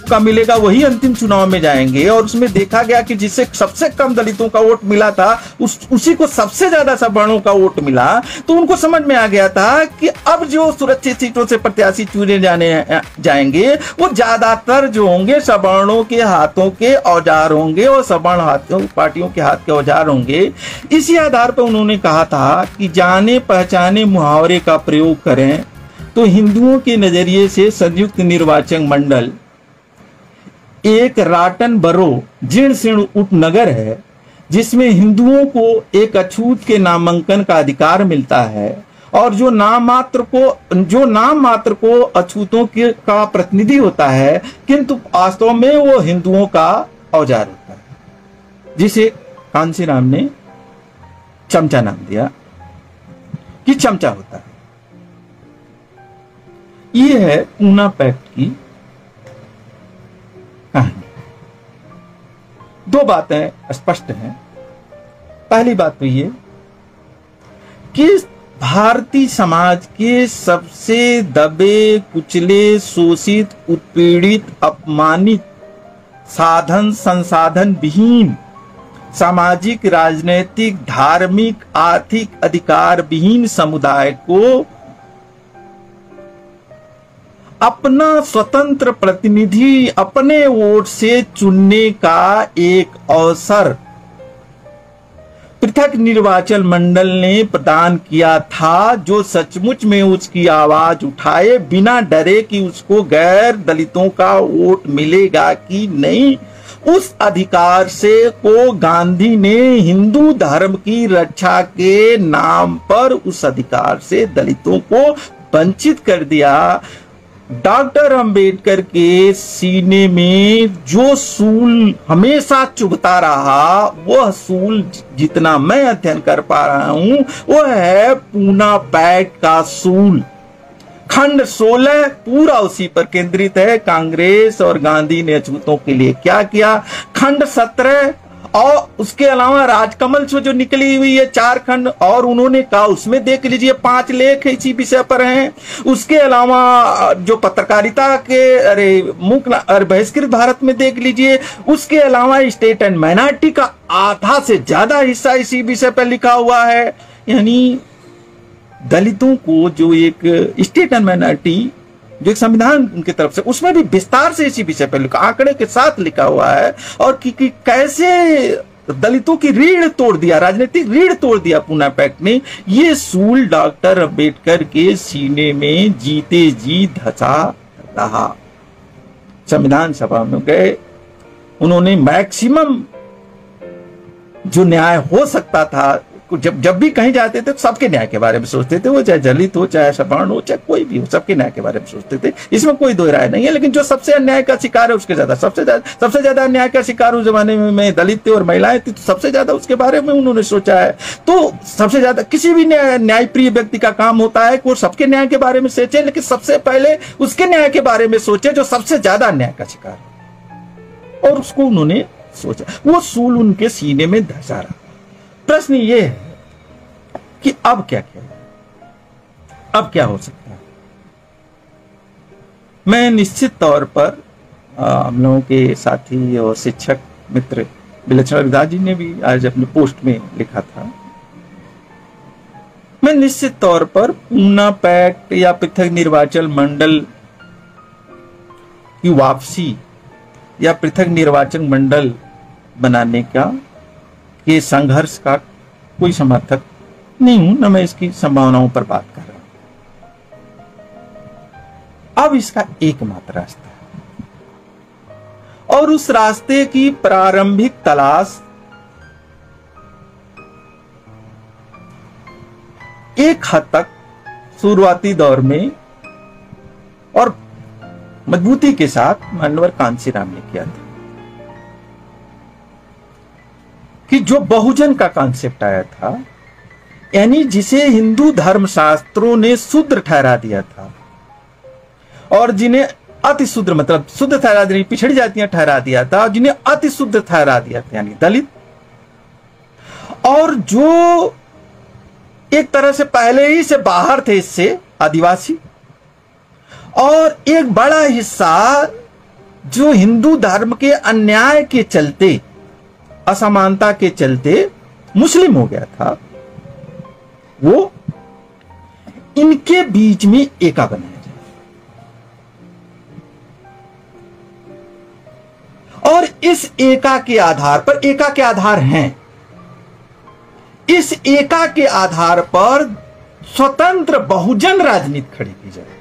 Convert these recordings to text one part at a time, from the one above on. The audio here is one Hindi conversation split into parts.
का मिलेगा वही अंतिम चुनाव में जाएंगे, और उसमें देखा गया कि जिससे सबसे कम दलितों का वोट मिला था उसी को सबसे ज्यादा सवर्णों का वोट मिला, तो उनको समझ में आ गया था कि अब जो सुरक्षित सीटों से प्रत्याशी चुने जाएंगे वो ज्यादातर जो होंगे सवर्णों के हाथों के औजार होंगे और सवर्ण हाथों पार्टियों के हाथ के औजार होंगे। इसी आधार पर उन्होंने कहा था कि जाने पहचाने मुहावरे का प्रयोग करें तो हिंदुओं के नजरिए से संयुक्त निर्वाचन मंडल एक राटन बरो जीर्ण शीर्ण उपनगर है जिसमें हिंदुओं को एक अछूत के नामांकन का अधिकार मिलता है, और जो नाम मात्र को अछूतों का प्रतिनिधि होता है, किंतु वास्तव में वो हिंदुओं का औजार होता है, जिसे कांशीराम ने चमचा नाम दिया कि चमचा होता है। ये है पूना पैक्ट की कहानी। दो बातें स्पष्ट हैं। पहली बात तो ये कि भारतीय समाज के सबसे दबे कुचले शोषित उत्पीड़ित अपमानित साधन संसाधन विहीन सामाजिक राजनैतिक धार्मिक आर्थिक अधिकार विहीन समुदाय को अपना स्वतंत्र प्रतिनिधि अपने वोट से चुनने का एक अवसर पृथक निर्वाचन मंडल ने प्रदान किया था, जो सचमुच में उसकी आवाज उठाए बिना डरे कि उसको गैर दलितों का वोट मिलेगा कि नहीं। उस अधिकार से को गांधी ने हिंदू धर्म की रक्षा के नाम पर उस अधिकार से दलितों को वंचित कर दिया। डॉक्टर अंबेडकर के सीने में जो सूल हमेशा चुभता रहा, वह सूल जितना मैं अध्ययन कर पा रहा हूं वह है पूना पैक्ट का सूल। खंड 16 पूरा उसी पर केंद्रित है। कांग्रेस और गांधी ने अछूतों के लिए क्या किया। खंड 17 और उसके अलावा राजकमल से जो निकली हुई है 4 खंड, और उन्होंने कहा उसमें देख लीजिए 5 लेख इसी विषय पर हैं। उसके अलावा जो पत्रकारिता के बहिष्कृत भारत में देख लीजिए। उसके अलावा स्टेट एंड माइनॉरिटी का आधा से ज्यादा हिस्सा इसी विषय पर लिखा हुआ है। यानी दलितों को जो एक स्टेट एंड माइनॉरिटी जो एक संविधान उनकी तरफ से, उसमें भी विस्तार से इसी विषय पर लिखा, आंकड़े के साथ लिखा हुआ है, और कि कैसे दलितों की रीढ़ तोड़ दिया, राजनीतिक रीढ़ तोड़ दिया पूना पैक्ट ने। ये सूल डॉक्टर अंबेडकर के सीने में जीते जी धंसा रहा। संविधान सभा में गए, उन्होंने मैक्सिमम जो न्याय हो सकता था, जब भी कहीं जाते थे सबके न्याय के बारे में सोचते थे, वो चाहे दलित हो चाहे सवर्ण हो चाहे कोई भी हो, सबके न्याय के बारे में सोचते थे। इसमें कोई दो राय नहीं है। लेकिन जो सबसे अन्याय का शिकार है उसके ज्यादा सबसे ज्यादा अन्याय का शिकार उस जमाने में दलित थे और महिलाएं थी, तो सबसे ज्यादा उसके बारे में उन्होंने सोचा है। तो सबसे ज्यादा किसी भी न्यायप्रिय व्यक्ति का काम होता है कि वो सबके न्याय के बारे में सोचे, लेकिन सबसे पहले उसके न्याय के बारे में सोचे जो सबसे ज्यादा अन्याय का शिकार है, और उसको उन्होंने सोचा। वो सूल उनके सीने में धंसा रहा। प्रश्न ये है कि अब क्या किया, अब क्या हो सकता है। मैं निश्चित तौर पर हम लोगों के साथी और शिक्षक मित्र विलक्षण रविदास जी ने भी आज अपनी पोस्ट में लिखा था, मैं निश्चित तौर पर पूना पैक्ट या पृथक निर्वाचन मंडल की वापसी या पृथक निर्वाचन मंडल बनाने का ये संघर्ष का कोई समर्थक नहीं हूं, न मैं इसकी संभावनाओं पर बात कर रहा हूं। अब इसका एकमात्र रास्ता है, और उस रास्ते की प्रारंभिक तलाश एक हद तक शुरुआती दौर में और मजबूती के साथ मानवर कांशीराम ने किया था, कि जो बहुजन का कॉन्सेप्ट आया था, यानी जिसे हिंदू धर्मशास्त्रों ने शूद्र ठहरा दिया था, और जिन्हें अति शूद्र मतलब शुद्ध ठहरा दिया, पिछड़ी जातियां ठहरा दिया था, जिन्हें अति शुद्ध ठहरा दिया था, यानी दलित, और जो एक तरह से पहले ही से बाहर थे इससे आदिवासी, और एक बड़ा हिस्सा जो हिंदू धर्म के अन्याय के चलते, असमानता के चलते मुस्लिम हो गया था, वो इनके बीच में एका बनाया जाए। और इस एका के आधार पर, एका के आधार हैं, इस एका के आधार पर स्वतंत्र बहुजन राजनीति खड़ी की जाए।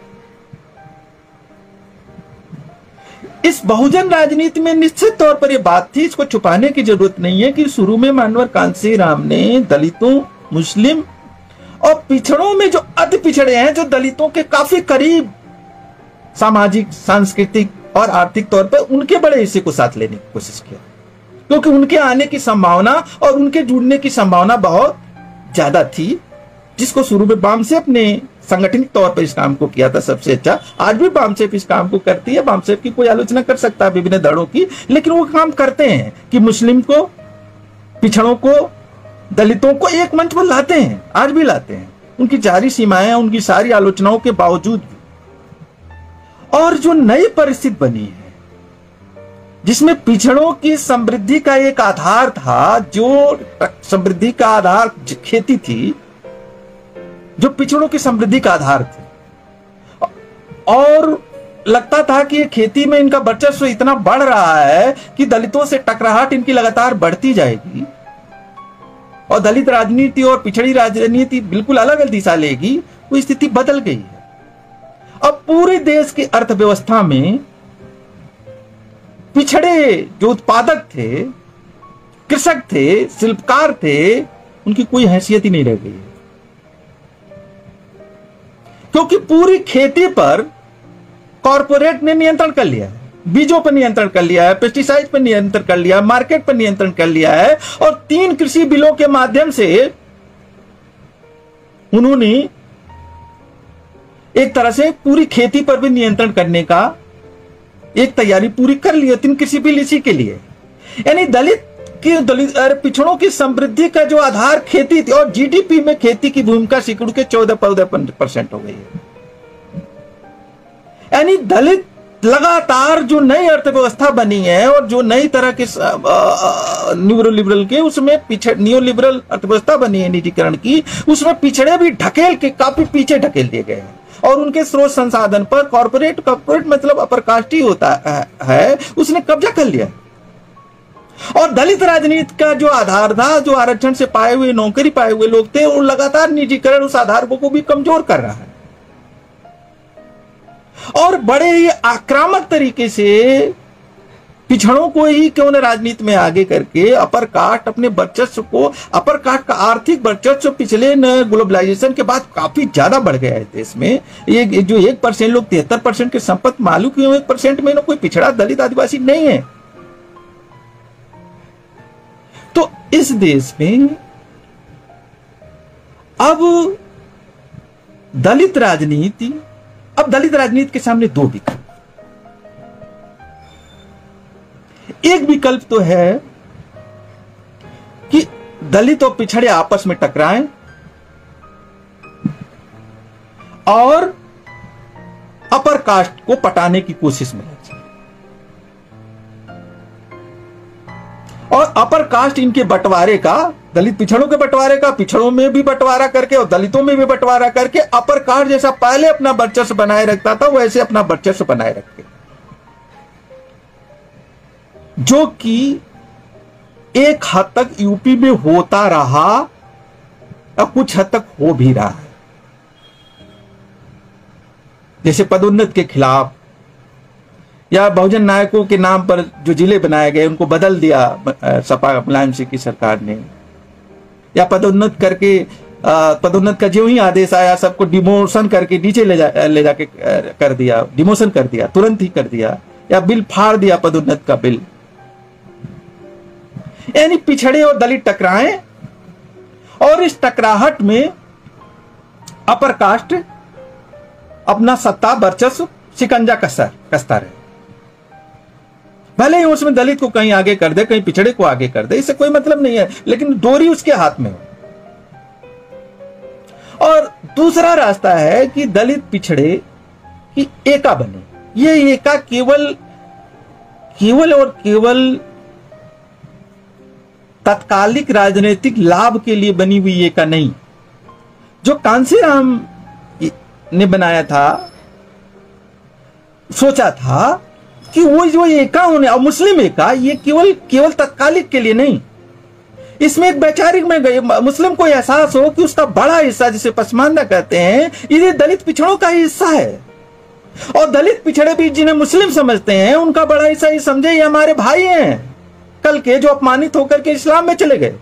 इस बहुजन राजनीति में निश्चित तौर पर यह बात थी, इसको छुपाने की जरूरत नहीं है, कि शुरू में मानवर कांसी राम ने दलितों, मुस्लिम और पिछड़ों में जो अति पिछड़े हैं, जो दलितों के काफी करीब सामाजिक, सांस्कृतिक और आर्थिक तौर पर, उनके बड़े हिस्से को साथ लेने की कोशिश किया, क्योंकि उनके आने की संभावना और उनके जुड़ने की संभावना बहुत ज्यादा थी, जिसको शुरू में बामसेफ ने संगठनिक तौर पर इस काम को किया था सबसे अच्छा। आज भी बामसेफ इस काम को करती है, बामसेफ की कोई आलोचना कर सकता है विभिन्न दलों की, लेकिन वो काम करते हैं कि मुस्लिम को, पिछड़ों को, दलितों को एक मंच पर लाते हैं, आज भी लाते हैं, उनकी जारी सीमाएं, उनकी सारी आलोचनाओं के बावजूद भी। और जो नई परिस्थिति बनी है, जिसमें पिछड़ों की समृद्धि का एक आधार था, जो समृद्धि का आधार खेती थी, जो पिछड़ों की समृद्धि का आधार थी, और लगता था कि ये खेती में इनका वर्चस्व इतना बढ़ रहा है कि दलितों से टकराहट इनकी लगातार बढ़ती जाएगी और दलित राजनीति और पिछड़ी राजनीति बिल्कुल अलग अलग दिशा लेगी। वो स्थिति बदल गई है। अब पूरे देश की अर्थव्यवस्था में पिछड़े जो उत्पादक थे, कृषक थे, शिल्पकार थे, उनकी कोई हैसियत ही नहीं रह गई है, क्योंकि पूरी खेती पर कॉरपोरेट ने नियंत्रण कर लिया है, बीजों पर नियंत्रण कर लिया है, पेस्टिसाइड पर नियंत्रण कर लिया है, मार्केट पर नियंत्रण कर लिया है, और 3 कृषि बिलों के माध्यम से उन्होंने एक तरह से पूरी खेती पर भी नियंत्रण करने का एक तैयारी पूरी कर ली है। 3 कृषि बिल इसी के लिए, यानी दलित पिछड़ों की समृद्धि का जो आधार खेती थी, और जीडीपी में खेती की भूमिका सिकुड़ के 14% हो गई है। यानी दलित लगातार जो नई अर्थव्यवस्था बनी है और जो नई तरह के न्यू लिबरल के, उसमें न्यू लिबरल अर्थव्यवस्था बनी है निजीकरण की, उसमें पिछड़े भी ढकेल के काफी पीछे ढकेल दिए गए हैं, और उनके स्रोत संसाधन पर कॉर्पोरेट मतलब अपर कास्ट ही होता है, उसने कब्जा कर लिया। और दलित राजनीति का जो आधार था, जो आरक्षण से पाए हुए, नौकरी पाए हुए लोग थे, वो लगातार निजीकरण उस आधार को भी कमजोर कर रहा है, और बड़े ही आक्रामक तरीके से पिछड़ों को ही क्यों न राजनीति में आगे करके अपर कास्ट अपने वर्चस्व को, अपर कास्ट का आर्थिक वर्चस्व पिछले ग्लोबलाइजेशन के बाद काफी ज्यादा बढ़ गया है देश में। ये जो 1% लोग 73% के संपत्ति मालूम, क्यों 1% में कोई पिछड़ा दलित आदिवासी नहीं है। तो इस देश में अब दलित राजनीति के सामने 2 विकल्प। एक विकल्प तो है कि दलित और पिछड़े आपस में टकराएं और अपर कास्ट को पटाने की कोशिश में लगे, और अपर कास्ट इनके बंटवारे का, दलित पिछड़ों के बंटवारे का, पिछड़ों में भी बंटवारा करके और दलितों में भी बंटवारा करके अपर कास्ट जैसा पहले अपना वर्चस्व बनाए रखता था, वैसे अपना वर्चस्व बनाए रखे, जो कि एक हद तक यूपी में होता रहा और कुछ हद तक हो भी रहा है। जैसे पदोन्नति के खिलाफ या बहुजन नायकों के नाम पर जो जिले बनाए गए उनको बदल दिया सपा मुलायम सिंह की सरकार ने, या पदोन्नत करके पदोन्नत का जो ही आदेश आया सबको डिमोशन करके नीचे ले जाके कर दिया, डिमोशन कर दिया, तुरंत ही कर दिया, या बिल फाड़ दिया पदोन्नत का बिल। यानी पिछड़े और दलित टकराएं और इस टकराहट में अपर कास्ट अपना सत्ता वर्चस्व शिकंजा कसता रहे, भले ही उसमें दलित को कहीं आगे कर दे, कहीं पिछड़े को आगे कर दे, इससे कोई मतलब नहीं है, लेकिन डोरी उसके हाथ में हो। और दूसरा रास्ता है कि दलित पिछड़े की एका बने। ये एका केवल केवल और केवल तत्कालिक राजनीतिक लाभ के लिए बनी हुई एका नहीं। जो कांसीराम ने बनाया था, सोचा था कि वो जो एका होने और मुस्लिम एका, ये केवल तत्कालिक के लिए नहीं, इसमें एक वैचारिक में गए मुस्लिम को एहसास हो कि उसका बड़ा हिस्सा, जिसे पसमानदा कहते हैं, ये दलित पिछड़ों का ही हिस्सा है। और दलित पिछड़े भी जिन्हें मुस्लिम समझते हैं, उनका बड़ा हिस्सा ये समझे ये हमारे भाई हैं कल के, जो अपमानित होकर के इस्लाम में चले गए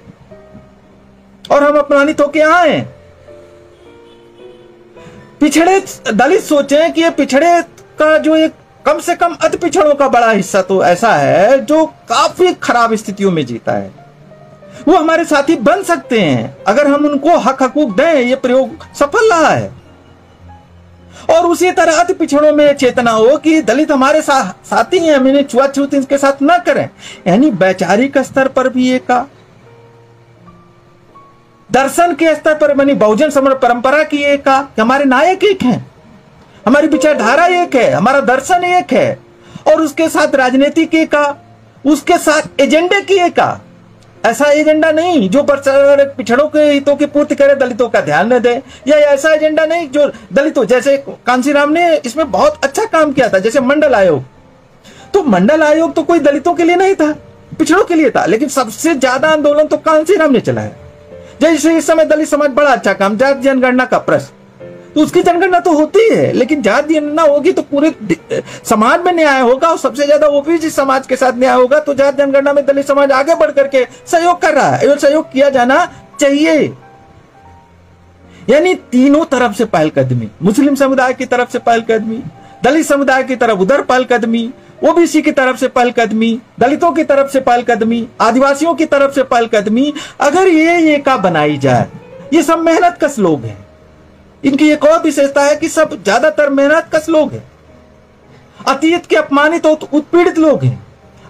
और हम अपमानित होकर यहां हैं। पिछड़े दलित सोचे कि ये पिछड़े का जो एक कम से कम अति पिछड़ों का बड़ा हिस्सा तो ऐसा है जो काफी खराब स्थितियों में जीता है, वो हमारे साथी बन सकते हैं अगर हम उनको हक हकूक दें। ये प्रयोग सफल रहा है। और उसी तरह अति पिछड़ों में चेतना हो कि दलित हमारे साथी हैं, हम इन्हें छुआछूत इनके साथ ना करें। यानी वैचारिक स्तर पर भी एका, दर्शन के स्तर पर बनी बहुजन समर परंपरा की एका, हमारे नायक एक हैं, हमारी विचारधारा एक है, हमारा दर्शन एक है, और उसके साथ राजनीति की एका, उसके साथ एजेंडे की एका। ऐसा एजेंडा नहीं जो पिछड़ों के हितों की पूर्ति करे, दलितों का ध्यान न दे, या ऐसा एजेंडा नहीं जो दलितों, जैसे कांसीराम ने इसमें बहुत अच्छा काम किया था, जैसे मंडल आयोग। तो मंडल आयोग तो कोई दलितों के लिए नहीं था, पिछड़ों के लिए था, लेकिन सबसे ज्यादा आंदोलन तो कांसीराम ने चलाया। जैसे इस समय दलित समाज बड़ा अच्छा काम, जाति जनगणना का प्रश्न, तो उसकी जनगणना तो होती है, लेकिन जाति जनगणना होगी तो पूरे समाज में न्याय होगा, और सबसे ज्यादा ओबीसी समाज के साथ न्याय होगा। तो जाति जनगणना में दलित समाज आगे बढ़ करके सहयोग कर रहा है, सहयोग किया जाना चाहिए। यानी तीनों तरफ से पहलकदमी, मुस्लिम समुदाय की तरफ से पहलकदमी, दलित समुदाय की तरफ उधर पहलकदमी, ओबीसी की तरफ से पहलकदमी, दलितों की तरफ से पहलकदमी, आदिवासियों की तरफ से पहलकदमी। अगर ये एका बनाई जाए, ये सब मेहनत कश लोग हैं, इनकी एक और विशेषता है कि सब ज्यादातर मेहनत कश लोग हैं, अतीत के अपमानित और उत्पीड़ित लोग हैं,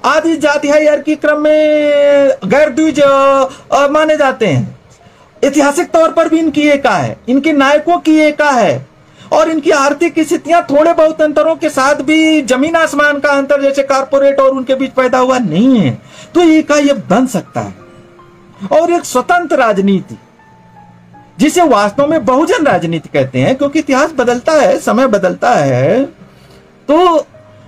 आदि जाति हायरार्की क्रम में गैर द्विज माने जाते हैं। ऐतिहासिक तौर पर भी इनकी एका है, इनके नायकों की एका है, और इनकी आर्थिक स्थितियां थोड़े बहुत अंतरों के साथ भी जमीन आसमान का अंतर जैसे कारपोरेट और उनके बीच पैदा हुआ नहीं है। तो एका ये बन सकता है, और एक स्वतंत्र राजनीति, जिसे वास्तव में बहुजन राजनीति कहते हैं, क्योंकि इतिहास बदलता है, समय बदलता है, तो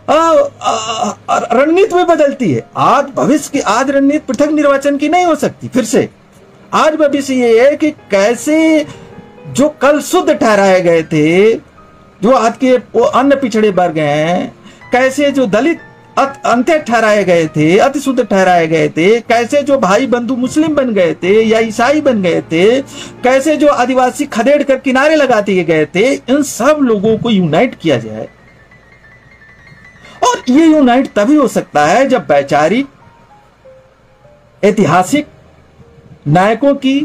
रणनीति भी बदलती है। आज भविष्य की, आज रणनीति पृथक निर्वाचन की नहीं हो सकती। फिर से आज भविष्य ये है कि कैसे जो कल शुद्ध ठहराए गए थे, जो आज के अन्य पिछड़े वर्ग हैं, कैसे जो दलित अंत्य ठहराए गए थे, अति शुद्ध ठहराए गए थे, कैसे जो भाई बंधु मुस्लिम बन गए थे या ईसाई बन गए थे, कैसे जो आदिवासी खदेड़ कर किनारे लगा दिए गए थे, इन सब लोगों को यूनाइट किया जाए। और ये यूनाइट तभी हो सकता है जब वैचारिक, ऐतिहासिक, नायकों की,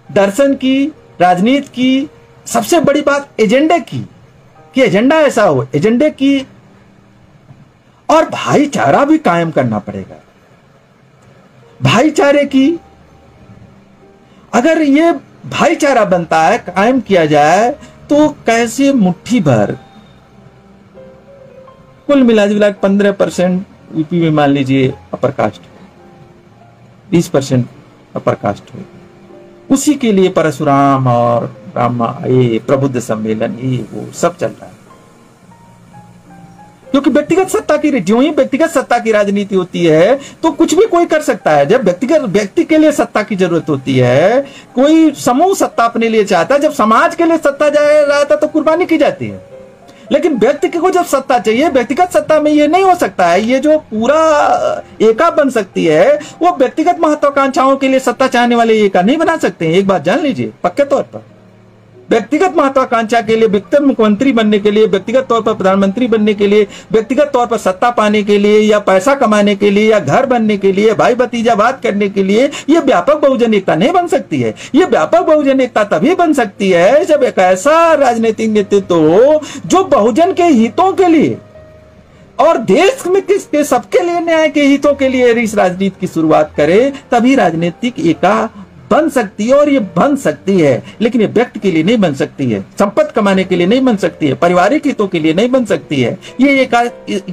दर्शन की, राजनीति की, सबसे बड़ी बात एजेंडे की, कि एजेंडा ऐसा हो, एजेंडे की, और भाईचारा भी कायम करना पड़ेगा। भाईचारे की, अगर ये भाईचारा बनता है, कायम किया जाए, तो कैसे मुट्ठी भर, कुल मिला 15% यूपी में मान लीजिए अपर कास्ट, 20% अपर कास्ट हो, उसी के लिए परशुराम और ब्राह्मण, ये प्रबुद्ध सम्मेलन, ये वो सब चल रहा है। क्योंकि व्यक्तिगत सत्ता की, जो ही व्यक्तिगत सत्ता की राजनीति होती है तो कुछ भी कोई कर सकता है। जब व्यक्ति के लिए सत्ता की जरूरत होती है, कोई समूह सत्ता अपने लिए चाहता है, जब समाज के लिए सत्ता जाता तो कुर्बानी की जाती है। लेकिन व्यक्ति को जब सत्ता चाहिए, व्यक्तिगत सत्ता में ये नहीं हो सकता है। ये जो पूरा एका बन सकती है, वो व्यक्तिगत महत्वाकांक्षाओं के लिए सत्ता चाहने वाले एका नहीं बना सकते हैं। एक बात जान लीजिए पक्के तौर पर, व्यक्तिगत महत्वाकांक्षा के लिए, व्यक्तिगत मुख्यमंत्री बनने के लिए, व्यक्तिगत तौर पर प्रधानमंत्री बनने के लिए, व्यक्तिगत तौर पर सत्ता पाने के लिए, या पैसा कमाने के लिए, या घर बनने के लिए, भाई भतीजावाद करने के लिए, ये व्यापक बहुजन एकता नहीं बन सकती है। ये व्यापक बहुजन एकता तभी बन सकती है जब एक ऐसा राजनीतिक नेतृत्व हो जो बहुजन के हितों के लिए और देश में किसके सबके लिए न्याय के हितों के लिए इस राजनीति की शुरुआत करे, तभी राजनीतिक एका बन सकती है और ये बन सकती है, लेकिन ये व्यक्ति के लिए नहीं बन सकती है, संपत्ति कमाने के लिए नहीं बन सकती है, पारिवारिक हितों के लिए नहीं बन सकती है। ये एक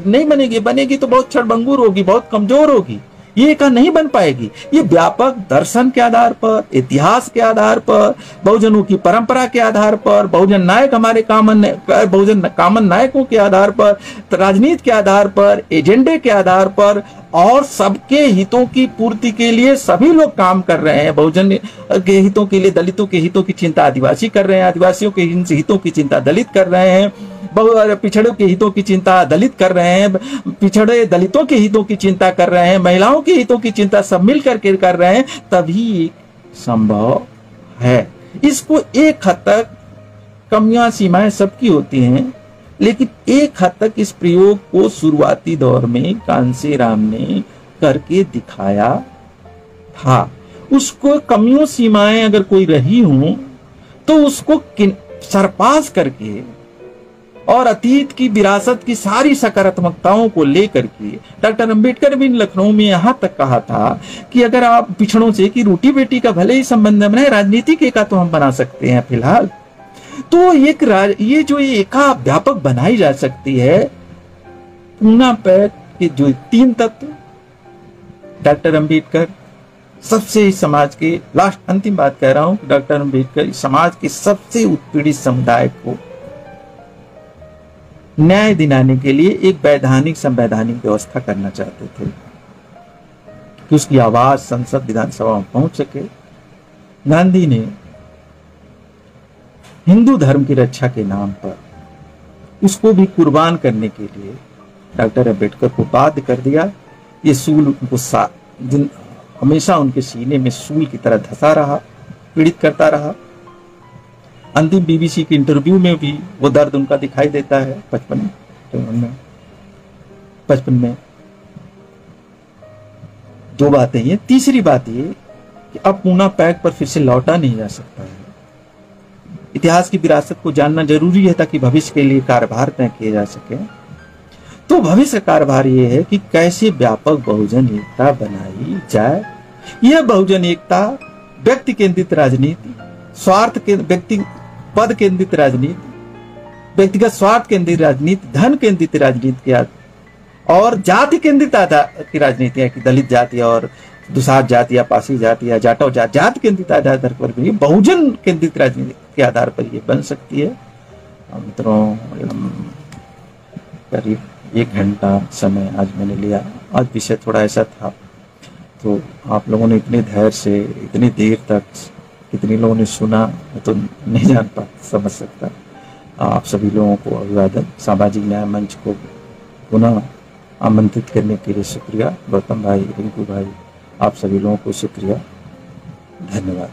नहीं बनेगी, बनेगी तो बहुत क्षणभंगुर होगी, बहुत कमजोर होगी, ये एका नहीं बन पाएगी। ये व्यापक दर्शन के आधार पर, इतिहास के आधार पर, बहुजनों की परंपरा के आधार पर, बहुजन नायक हमारे कामन नायकों के आधार पर, राजनीति के आधार पर, एजेंडे के आधार पर और सबके हितों की पूर्ति के लिए सभी लोग काम कर रहे हैं। बहुजन के हितों के लिए दलितों के हितों की चिंता आदिवासी कर रहे हैं, आदिवासियों के हितों की चिंता दलित कर रहे हैं, पिछड़ों के हितों की चिंता दलित कर रहे हैं, पिछड़े दलितों के हितों की चिंता कर रहे हैं, महिलाओं के हितों की चिंता सब मिलकर के कर रहे हैं, तभी संभव है। इसको एक हद तक कमियां सीमाएं सबकी होती हैं, लेकिन एक हद तक इस प्रयोग को शुरुआती दौर में कांसीराम ने करके दिखाया था। उसको कमियों सीमाएं अगर कोई रही हों तो उसको सरपास करके और अतीत की विरासत की सारी सकारात्मकताओं को लेकर के डॉक्टर अंबेडकर भी लखनऊ में यहां तक कहा था कि अगर आप पिछड़ों से कि रोटी बेटी का भले ही संबंध बनाए, राजनीतिक एका तो हम बना सकते हैं फिलहाल, तो ये जो एका व्यापक बनाई जा सकती है। पूना पैक के जो 3 तत्व डॉक्टर अंबेडकर सबसे समाज के लास्ट अंतिम बात कह रहा हूं, डॉक्टर अंबेडकर समाज के सबसे उत्पीड़ित समुदाय को न्याय दिलाने के लिए एक वैधानिक संवैधानिक व्यवस्था करना चाहते थे कि उसकी आवाज संसद विधानसभा में पहुंच सके। गांधी ने हिंदू धर्म की रक्षा के नाम पर उसको भी कुर्बान करने के लिए डॉक्टर अंबेडकर को बाध्य कर दिया। ये सूल उनको हमेशा उनके सीने में सूल की तरह धंसा रहा, पीड़ित करता रहा। अंतिम बीबीसी के इंटरव्यू में भी वो दर्द उनका दिखाई देता है 55 में। 2 बातें ये। तीसरी बात ये कि अब पूना पैक पर फिर से लौटा नहीं जा सकता है। इतिहास की विरासत को जानना जरूरी है ताकि भविष्य के लिए कार्यभार तय किए जा सके। तो भविष्य कार्यभार ये है कि कैसे व्यापक बहुजन एकता बनाई जाए। यह बहुजन एकता व्यक्ति केंद्रित राजनीति, स्वार्थ के व्यक्ति पद केंद्रित राजनीति, व्यक्तिगत स्वार्थ केंद्रित राजनीति, धन केंद्रित राजनीति और जाति केंद्रित की राजनीति है कि दलित जाति और दुसाध जाति या पासी जाति या जाटव जाति केंद्रित आधार पर भी बहुजन केंद्रित राजनीति के आधार पर ये बन सकती है। मित्रों, करीब 1 घंटा समय आज मैंने लिया। आज विषय थोड़ा ऐसा था, तो आप लोगों ने इतने धैर्य से इतनी देर तक कितने लोगों ने सुना तो नहीं जान पा समझ सकता। आप सभी लोगों को अभिवादन। सामाजिक न्याय मंच को पुनः आमंत्रित करने के लिए शुक्रिया। गौतम भाई, रिंकू भाई, आप सभी लोगों को शुक्रिया, धन्यवाद।